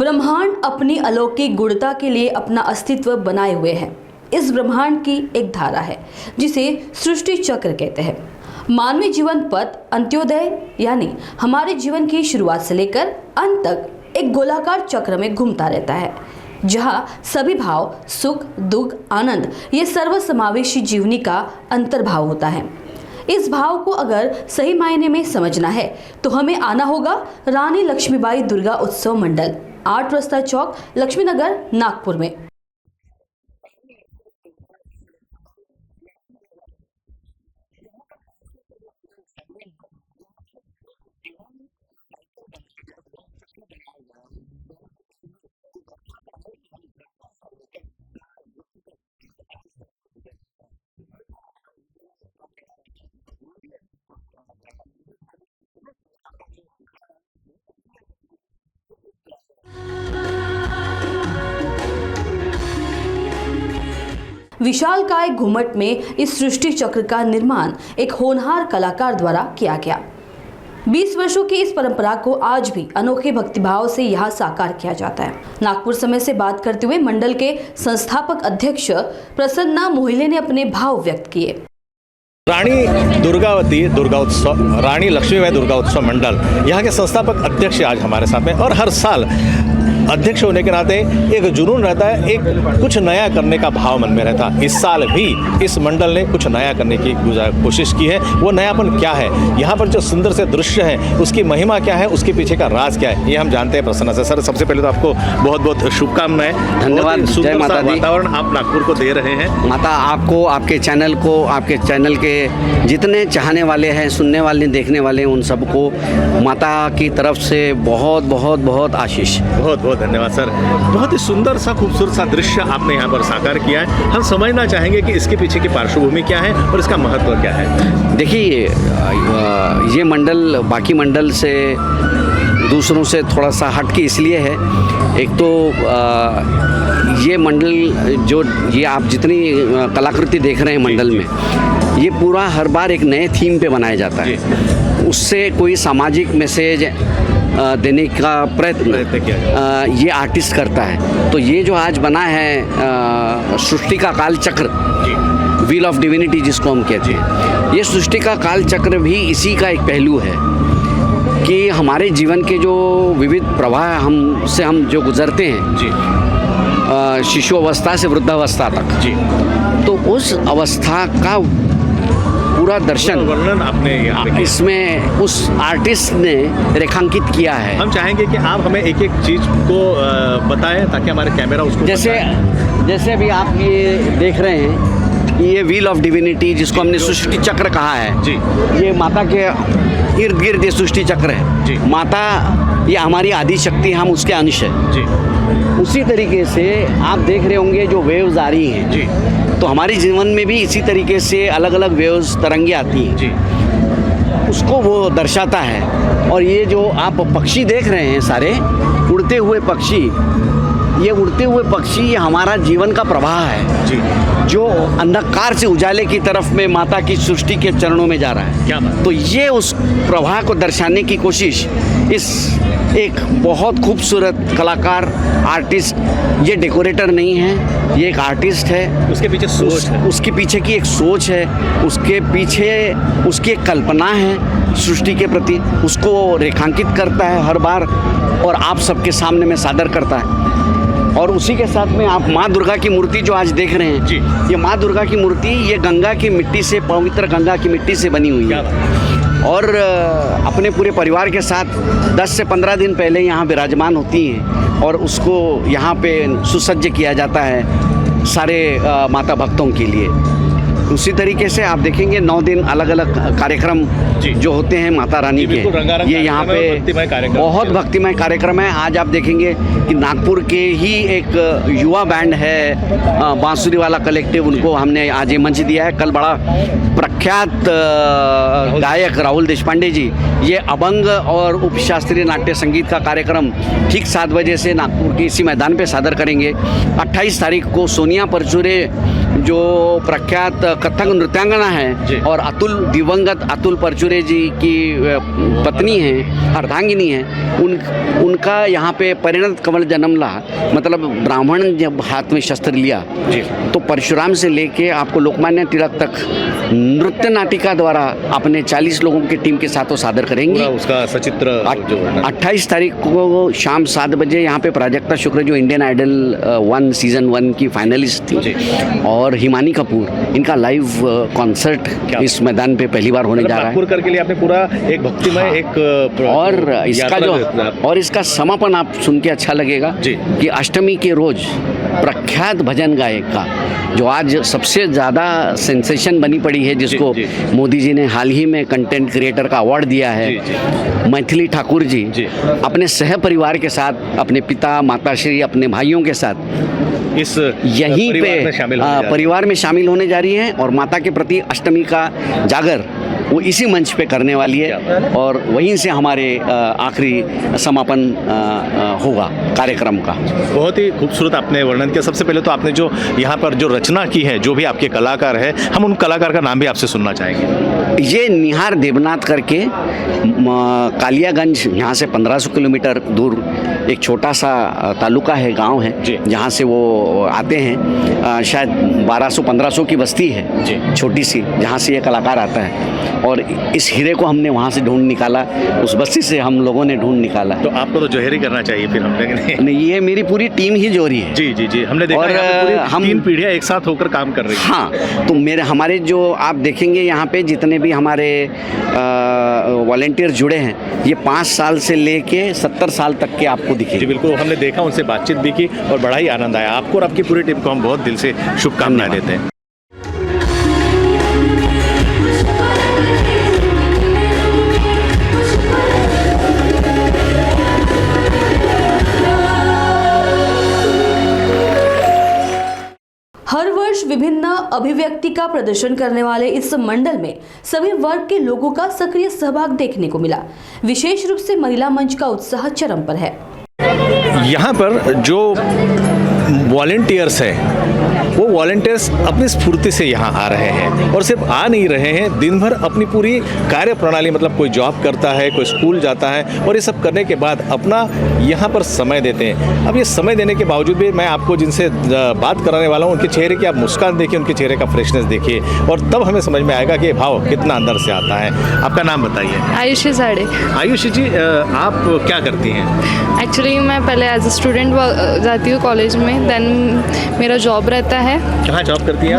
ब्रह्मांड अपनी अलौकिक गुणता के लिए अपना अस्तित्व बनाए हुए है। इस ब्रह्मांड की एक धारा है जिसे सृष्टि चक्र कहते हैं। मानवीय जीवन पथ अंत्योदय यानी हमारे जीवन की शुरुआत से लेकर अंत तक एक गोलाकार चक्र में घूमता रहता है, जहाँ सभी भाव सुख दुख आनंद ये सर्वसमावेशी जीवनी का अंतर्भाव होता है। इस भाव को अगर सही मायने में समझना है तो हमें आना होगा रानी लक्ष्मीबाई दुर्गा उत्सव मंडल, 8 रस्ता चौक, लक्ष्मीनगर, नागपुर में। विशालकाय घुमट में इस सृष्टि चक्र का निर्माण एक होनहार कलाकार द्वारा किया गया। 20 वर्षों की इस परंपरा को आज भी अनोखे भक्तिभाव से यहाँ साकार किया जाता है। नागपुर समय से बात करते हुए मंडल के संस्थापक अध्यक्ष प्रसन्ना मोहिले ने अपने भाव व्यक्त किए। रानी दुर्गावती दुर्गा उत्सव, रानी लक्ष्मीबाई दुर्गा उत्सव मंडल यहाँ के संस्थापक अध्यक्ष आज हमारे साथ में, और हर साल अध्यक्ष होने के नाते एक जुनून रहता है, एक कुछ नया करने का भाव मन में रहता है। इस साल भी इस मंडल ने कुछ नया करने की कोशिश की है। वो नयापन क्या है, यहाँ पर जो सुंदर से दृश्य है उसकी महिमा क्या है, उसके पीछे का राज क्या है, ये हम जानते हैं प्रसन्ना से। सर, सबसे पहले तो आपको बहुत बहुत शुभकामनाएं। धन्यवाद। जय माता दी। वातावरण आप नागपुर को दे रहे हैं। माता आपको, आपके चैनल को, आपके चैनल के जितने चाहने वाले हैं, सुनने वाले, देखने वाले, उन सबको माता की तरफ से बहुत बहुत बहुत आशीष। बहुत बहुत धन्यवाद सर। बहुत ही सुंदर सा खूबसूरत सा दृश्य आपने यहाँ पर साकार किया है। हम समझना चाहेंगे कि इसके पीछे की पार्श्वभूमि क्या है और इसका महत्व क्या है। देखिए, ये मंडल बाकी मंडल से, दूसरों से थोड़ा सा हट के इसलिए है। एक तो ये मंडल जो ये आप जितनी कलाकृति देख रहे हैं मंडल में, ये पूरा हर बार एक नए थीम पे बनाया जाता है। उससे कोई सामाजिक मैसेज देने का प्रयत्न ये आर्टिस्ट करता है। तो ये जो आज बना है सृष्टि का काल चक्र, व्हील ऑफ डिविनिटी जिसको हम कहते हैं, ये सृष्टि का काल चक्र भी इसी का एक पहलू है कि हमारे जीवन के जो विविध प्रवाह हम जो गुजरते हैं, शिशु अवस्था से वृद्धावस्था तक जी, तो उस अवस्था का पूरा दर्शन वर्णन आपने इसमें उस आर्टिस्ट ने रेखांकित किया है। हम चाहेंगे कि आप हमें एक एक चीज को बताएं ताकि हमारे कैमरा उसको जैसे अभी आप ये देख रहे हैं, ये व्हील ऑफ डिविनिटी जिसको हमने सृष्टि चक्र कहा है जी, ये माता के इर्द गिर्द ये सृष्टि चक्र है जी। माता ये हमारी आदि शक्ति, हम उसके अंश है जी। उसी तरीके से आप देख रहे होंगे जो वेव्स आ रही हैं जी, तो हमारे जीवन में भी इसी तरीके से अलग अलग वेव्स, तरंगे आती हैं जी, उसको वो दर्शाता है। और ये जो आप पक्षी देख रहे हैं, सारे उड़ते हुए पक्षी, ये उड़ते हुए पक्षी ये हमारा जीवन का प्रवाह है जी, जो अंधकार से उजाले की तरफ में माता की सृष्टि के चरणों में जा रहा है। क्या बात? तो ये उस प्रवाह को दर्शाने की कोशिश इस एक बहुत खूबसूरत कलाकार आर्टिस्ट, ये डेकोरेटर नहीं है, ये एक आर्टिस्ट है। उसके पीछे सोच है, उसके पीछे की एक सोच है, उसके पीछे उसकी एक कल्पना है सृष्टि के प्रति, उसको रेखांकित करता है हर बार और आप सबके सामने में सादर करता है। और उसी के साथ में आप माँ दुर्गा की मूर्ति जो आज देख रहे हैं जी, ये माँ दुर्गा की मूर्ति ये गंगा की मिट्टी से, पवित्र गंगा की मिट्टी से बनी हुई है और अपने पूरे परिवार के साथ 10 से 15 दिन पहले यहाँ विराजमान होती हैं और उसको यहाँ पे सुसज्ज किया जाता है सारे माता भक्तों के लिए। उसी तरीके से आप देखेंगे 9 दिन अलग अलग कार्यक्रम जो होते हैं माता रानी के, ये यहाँ पे बहुत भक्तिमय कार्यक्रम है। आज आप देखेंगे कि नागपुर के ही एक युवा बैंड है बांसुरी वाला कलेक्टिव, उनको हमने आज ये मंच दिया है। कल बड़ा प्रख्यात गायक राहुल देशपांडे जी ये अभंग और उपशास्त्रीय नाट्य संगीत का कार्यक्रम ठीक 7 बजे से नागपुर के इसी मैदान पे सादर करेंगे। 28 तारीख को सोनिया परचूरे जो प्रख्यात कथक नृत्यांगना जी। है और दिवंगत अतुल परचुरे जी की पत्नी हैं, अर्धांगिनी हैं, उनका यहाँ पे परिणत कमल जन्मला, मतलब ब्राह्मण जब हाथ में शस्त्र लिया जी। तो परशुराम से लेके आपको लोकमान्य तिलक तक नृत्य नाटिका द्वारा अपने 40 लोगों की टीम के साथ वो सादर करेंगी। पूरा उसका सचित्र जो वर्णन। 28 तारीख को शाम 7 बजे यहाँ पे प्राजक्ता शुक्र जो इंडियन आइडल 1 सीजन 1 की फाइनलिस्ट थी, और हिमानी कपूर, इनका लाइव कॉन्सर्ट इस मैदान पे पहली बार होने जा रहा है। नागपुर के लिए आपने पूरा एक भक्तिमय हाँ। एक और इसका जो और इसका समापन आप सुन के अच्छा लगेगा जी। कि अष्टमी के रोज प्रख्यात भजन गायक का, जो आज सबसे ज़्यादा सेंसेशन बनी पड़ी है, जिसको जी। मोदी जी ने हाल ही में कंटेंट क्रिएटर का अवार्ड दिया है, जी। मैथिली ठाकुर जी जी। अपने सह परिवार के साथ, अपने पिता माताश्री, अपने भाइयों के साथ इस यहीं पे परिवार में शामिल होने जा रही हैं, और माता के प्रति अष्टमी का जागर वो इसी मंच पे करने वाली है, और वहीं से हमारे आखिरी समापन होगा कार्यक्रम का। बहुत ही खूबसूरत आपने वर्णन किया। सबसे पहले तो आपने जो यहाँ पर जो रचना की है, जो भी आपके कलाकार है, हम उन कलाकार का नाम भी आपसे सुनना चाहेंगे। ये निहार देवनाथ करके कालियागंज यहाँ से 1500 किलोमीटर दूर एक छोटा सा तालुका है, गांव है, जहाँ से वो आते हैं। शायद 1200-1500 की बस्ती है छोटी सी, जहाँ से ये कलाकार आता है, और इस हीरे को हमने वहाँ से ढूंढ निकाला, उस बस्ती से हम लोगों ने ढूंढ निकाला। तो आपको तो जोहरी करना चाहिए फिर हमने। नहीं, ये मेरी पूरी टीम ही जोहरी है। जी जी जी, हमने देखा और पूरी हम 3 पीढ़ियाँ एक साथ होकर काम कर रही हैं। हाँ, तो हमारे जो आप देखेंगे यहाँ पे जितने भी हमारे वॉलेंटियर जुड़े हैं, ये 5 साल से लेके 70 साल तक के आपको दिखेंगे। जी बिल्कुल, हमने देखा, उनसे बातचीत भी की और बड़ा ही आनंद आया। आपको और आपकी पूरी टीम को हम बहुत दिल से शुभकामनाएं देते हैं। हर वर्ष विभिन्न अभिव्यक्ति का प्रदर्शन करने वाले इस मंडल में सभी वर्ग के लोगों का सक्रिय सहभाग देखने को मिला। विशेष रूप से महिला मंच का उत्साह चरम पर है। यहाँ पर जो वॉलेंटियर्स हैं, वो वॉलेंटियर्स अपनी स्फूर्ति से यहाँ आ रहे हैं, और सिर्फ आ नहीं रहे हैं, दिन भर अपनी पूरी कार्य प्रणाली, मतलब कोई जॉब करता है, कोई स्कूल जाता है, और ये सब करने के बाद अपना यहाँ पर समय देते हैं। अब ये समय देने के बावजूद भी मैं आपको जिनसे बात कराने वाला हूँ, उनके चेहरे की आप मुस्कान देखिए, उनके चेहरे का फ्रेशनेस देखिए, और तब हमें समझ में आएगा कि ये भाव कितना अंदर से आता है। आपका नाम बताइए। आयुषी साड़े। आयुषी जी, आप क्या करती हैं? एक्चुअली मैं पहले एज ए स्टूडेंट जाती हूँ कॉलेज में, देन मेरा जॉब रहता है। कहाँ जॉब करती हैं?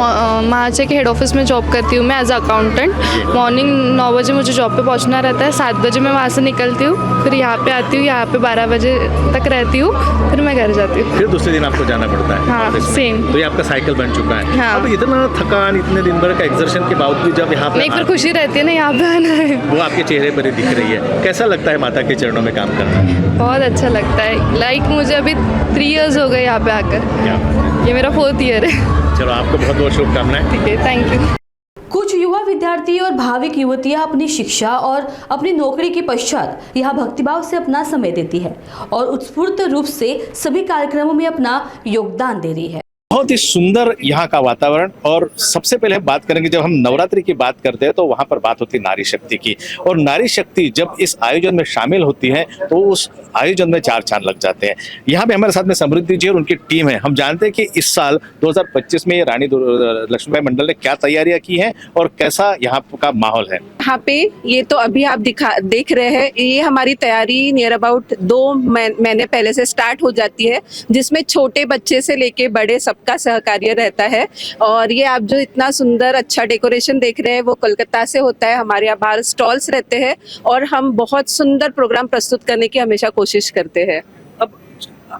महाचे के हेड ऑफिस में जॉब करती हूँ मैं एज अकाउंटेंट। मॉर्निंग 9 बजे मुझे जॉब पे पहुँचना रहता है, 7 बजे मैं वहाँ से निकलती हूँ, फिर यहाँ पे आती हूँ, यहाँ पे 12 बजे तक रहती हूँ, फिर मैं घर जाती हूँ। फिर दूसरे दिन आपको जाना पड़ता है? हाँ, सेम। तो ये आपका साइकिल बन चुका है। हाँ। अब इतना थकान, इतने दिन भर का एक्सर्शन के बावजूद जब यहाँ पे नहीं, फिर खुशी रहती है ना यहाँ पे आना है। वो आपके चेहरे पर ही दिख रही है। कैसा लगता है माता के चरणों में काम करना? बहुत अच्छा लगता है। लाइक मुझे अभी 3 इयर्स हो गए यहाँ पे आकर, ये मेरा 4th ईयर है। चलो, आपको बहुत बहुत शुभकामनाएं। ठीक है, थैंक यू। कुछ युवा विद्यार्थी और भाविक युवतियां अपनी शिक्षा और अपनी नौकरी के पश्चात यहाँ भक्तिभाव से अपना समय देती है और उत्स्फूर्त रूप से सभी कार्यक्रमों में अपना योगदान दे रही है। बहुत ही सुंदर यहाँ का वातावरण। और सबसे पहले हम बात करेंगे, जब हम नवरात्रि की बात करते हैं तो वहाँ पर बात होती है नारी शक्ति की, और नारी शक्ति जब इस आयोजन में शामिल होती है तो उस आयोजन में 4 चांद लग जाते हैं। यहाँ पे हमारे साथ में समृद्धि जी और उनकी टीम है। हम जानते हैं कि इस साल 2025 में ये रानी लक्ष्मीबाई मंडल ने क्या तैयारियां की हैं और कैसा यहाँ का माहौल है। यहाँ पे ये तो अभी आप देख रहे हैं, ये हमारी तैयारी नियर अबाउट 2 महीने पहले से स्टार्ट हो जाती है, जिसमें छोटे बच्चे से लेके बड़े सबका सहकार्य रहता है। और ये आप जो इतना सुंदर अच्छा डेकोरेशन देख रहे हैं वो कोलकाता से होता है। हमारे यहाँ बाहर स्टॉल्स रहते हैं और हम बहुत सुंदर प्रोग्राम प्रस्तुत करने की हमेशा कोशिश करते हैं। अब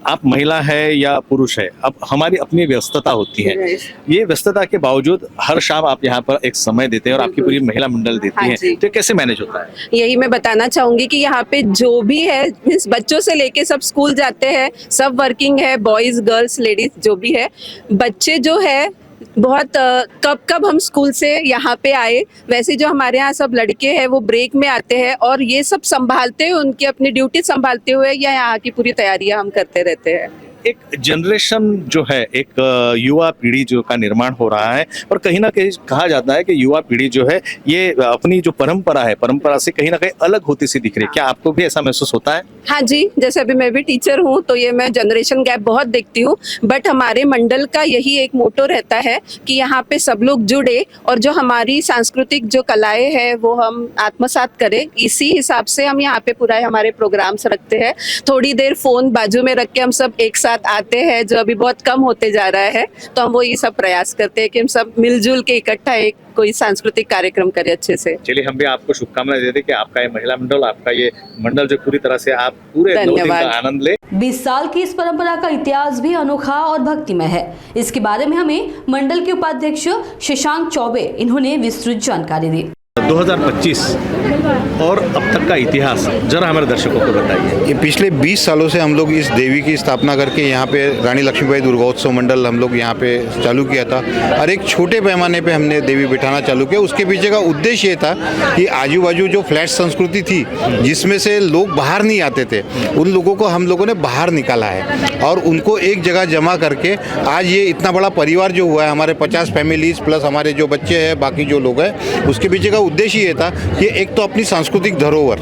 आप महिला है या पुरुष है, अब हमारी अपनी व्यस्तता होती है। ये व्यस्तता के बावजूद हर शाम आप यहाँ पर एक समय देते हैं और आपकी पूरी महिला मंडल देती है, तो कैसे मैनेज होता है? यही मैं बताना चाहूंगी कि यहाँ पे जो भी है, बच्चों से लेके सब स्कूल जाते हैं, सब वर्किंग है, बॉयज गर्ल्स लेडीज जो भी है। बच्चे जो है बहुत कब हम स्कूल से यहाँ पे आए, वैसे जो हमारे यहाँ सब लड़के हैं वो ब्रेक में आते हैं और ये सब संभालते हुए, उनकी अपनी ड्यूटी संभालते हुए या यहाँ की पूरी तैयारियां हम करते रहते हैं। एक जनरेशन जो है, एक युवा पीढ़ी जो का निर्माण हो रहा है, और कहीं ना कहीं कहा जाता है कि युवा पीढ़ी जो है ये अपनी जो परंपरा है, परंपरा से कहीं ना कहीं अलग होती सी दिख रही है। क्या आपको भी ऐसा महसूस होता है? हाँ जी, जैसे अभी मैं भी टीचर हूँ तो ये मैं जनरेशन गैप बहुत देखती हूँ, बट हमारे मंडल का यही एक मोटो रहता है कि यहाँ पे सब लोग जुड़े और जो हमारी सांस्कृतिक जो कलाएं हैं वो हम आत्मसात करें। इसी हिसाब से हम यहाँ पे पूरा हमारे प्रोग्राम्स रखते हैं। थोड़ी देर फोन बाजू में रख के हम सब एक साथ आते हैं, जो अभी बहुत कम होते जा रहा है, तो हम वो ये सब प्रयास करते हैं कि हम सब मिलजुल के इकट्ठा एक कोई सांस्कृतिक कार्यक्रम करें अच्छे से। चलिए, हम भी आपको शुभकामनाएं देते हैं कि आपका ये महिला मंडल, आपका ये मंडल जो पूरी तरह से आप पूरे 9 दिन का आनंद ले। 20 साल की इस परंपरा का इतिहास भी अनोखा और भक्तिमय है। इसके बारे में हमें मंडल के उपाध्यक्ष शशांक चौबे इन्होंने विस्तृत जानकारी दी। 2025 और अब तक का इतिहास जरा हमारे दर्शकों को बताइए। ये पिछले 20 सालों से हम लोग इस देवी की स्थापना करके यहाँ पे रानी लक्ष्मीबाई दुर्गोत्सव मंडल हम लोग यहाँ पे चालू किया था, और एक छोटे पैमाने पे हमने देवी बिठाना चालू किया। उसके पीछे का उद्देश्य ये था कि आजू बाजू जो फ्लैट संस्कृति थी जिसमें से लोग बाहर नहीं आते थे, उन लोगों को हम लोगों ने बाहर निकाला है और उनको एक जगह जमा करके आज ये इतना बड़ा परिवार जो हुआ है, हमारे 50 फैमिलीज प्लस हमारे जो बच्चे हैं, बाकी जो लोग हैं, उसके पीछे का उद्देश्य ये था कि एक तो अपनी सांस्कृतिक धरोहर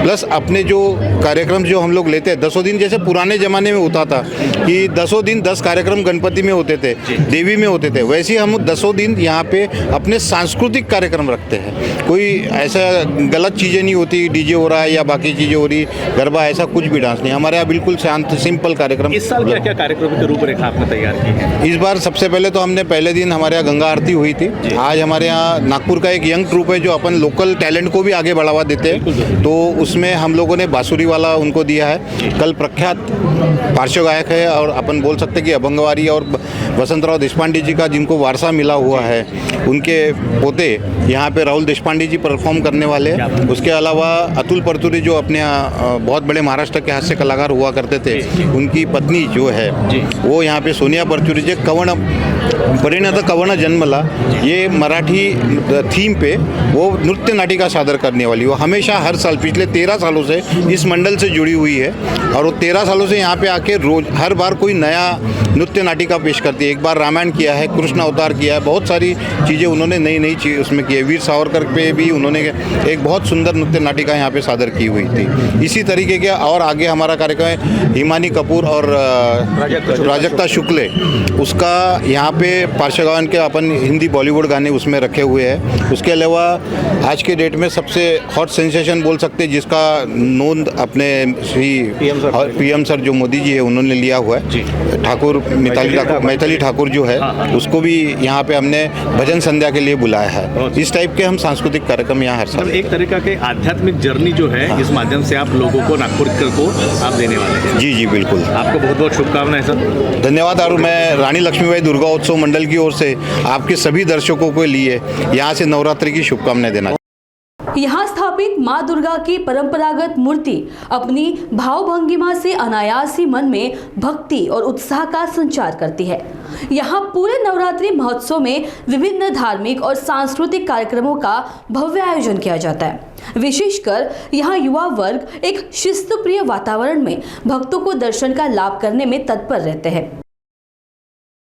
प्लस अपने जो कार्यक्रम जो हम लोग लेते हैं 10 दिन, जैसे पुराने ज़माने में होता था कि 10 दिन 10 कार्यक्रम गणपति में होते थे, देवी में होते थे, वैसे ही हम 10 दिन यहाँ पे अपने सांस्कृतिक कार्यक्रम रखते हैं। कोई ऐसा गलत चीज़ें नहीं होती, डीजे हो रहा है या बाकी चीज़ें हो रही, गरबा, ऐसा कुछ भी डांस नहीं। हमारे यहाँ बिल्कुल शांत सिंपल कार्यक्रम। इस साल क्या क्या कार्यक्रम की रूपरेखा आपने तैयार की है? इस बार सबसे पहले तो हमने पहले दिन हमारे यहाँ गंगा आरती हुई थी। आज हमारे यहाँ नागपुर का एक यंग ट्रूप है जो अपन लोकल टैलेंट को भी आगे बढ़ावा देते हैं, तो उसमें हम लोगों ने बांसुरी वाला उनको दिया है। कल प्रख्यात पार्श्व गायक है और अपन बोल सकते हैं कि अभंगवारी और वसंतराव देशपांडे जी का जिनको वारसा मिला हुआ है, उनके पोते यहाँ पे राहुल देशपांडे जी परफॉर्म करने वाले हैं। उसके अलावा अतुल परतुरी जो अपने यहाँ बहुत बड़े महाराष्ट्र के हास्य कलाकार हुआ करते थे, उनकी पत्नी जो है वो यहाँ पे सोनिया परचुरी जी कवण परिणत कवण जन्मला, ये मराठी थीम पे वो नृत्य नाटिका सादर करने वाली। वो हमेशा हर साल पिछले 13 सालों से इस मंडल से जुड़ी हुई है और वो 13 सालों से यहाँ पे आके रोज हर बार कोई नया नृत्य नाटिका पेश करती है। एक बार रामायण किया है, कृष्ण अवतार किया है, बहुत सारी चीज़ें उन्होंने नई नई चीज़ उसमें की है। वीर सावरकर पे भी उन्होंने एक बहुत सुंदर नृत्य नाटिका यहाँ पे सादर की हुई थी। इसी तरीके के और आगे हमारा कार्यक्रम है हिमानी कपूर और प्राजक्ता शुक्ले, उसका यहाँ पे पार्श्व गायन के अपन हिंदी बॉलीवुड गाने उसमें रखे हुए हैं। उसके अलावा आज के डेट में सबसे हॉट सेंसेशन बोल सकते हैं, जिसका नोंद अपने श्री पीएम सर जो मोदी जी है उन्होंने लिया हुआ है, ठाकुर मैथिली ठाकुर जो है, उसको भी यहाँ पे हमने भजन संध्या के लिए बुलाया है। इस टाइप के हम सांस्कृतिक कार्यक्रम यहाँ हर साल एक तरीका के आध्यात्मिक जर्नी जो है इस माध्यम से आप लोगों को नागपुर को आप देने वाले हैं। जी जी बिल्कुल, आपको बहुत बहुत शुभकामनाएं सर। धन्यवाद। और मैं रानी लक्ष्मीबाई दुर्गा उत्सव मंडल की ओर से आपके सभी दर्शकों के लिए यहाँ से नवरात्रि की शुभकामनाएं देना। यहाँ स्थापित माँ दुर्गा की परंपरागत मूर्ति अपनी भावभंगिमा से अनायास ही मन में भक्ति और उत्साह का संचार करती है। यहाँ पूरे नवरात्रि महोत्सव में विभिन्न धार्मिक और सांस्कृतिक कार्यक्रमों का भव्य आयोजन किया जाता है। विशेषकर यहाँ युवा वर्ग एक शिस्तप्रिय वातावरण में भक्तों को दर्शन का लाभ करने में तत्पर रहते हैं।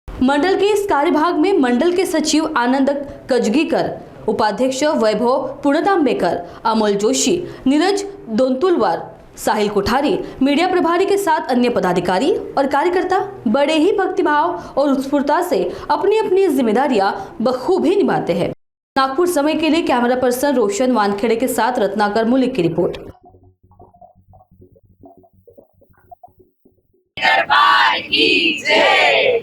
मंडल के इस कार्यभाग में मंडल के सचिव आनंद कजगीकर, उपाध्यक्ष वैभव पुणतांबेकर, अमोल जोशी, नीरज दोंतुलवार, साहिल कोठारी, मीडिया प्रभारी के साथ अन्य पदाधिकारी और कार्यकर्ता बड़े ही भक्तिभाव और उत्स्फूर्तता से अपनी अपनी जिम्मेदारियां बखूबी निभाते हैं। नागपुर समय के लिए कैमरा पर्सन रोशन वानखेड़े के साथ रत्नाकर मुलिक की रिपोर्ट। दरबार की जय।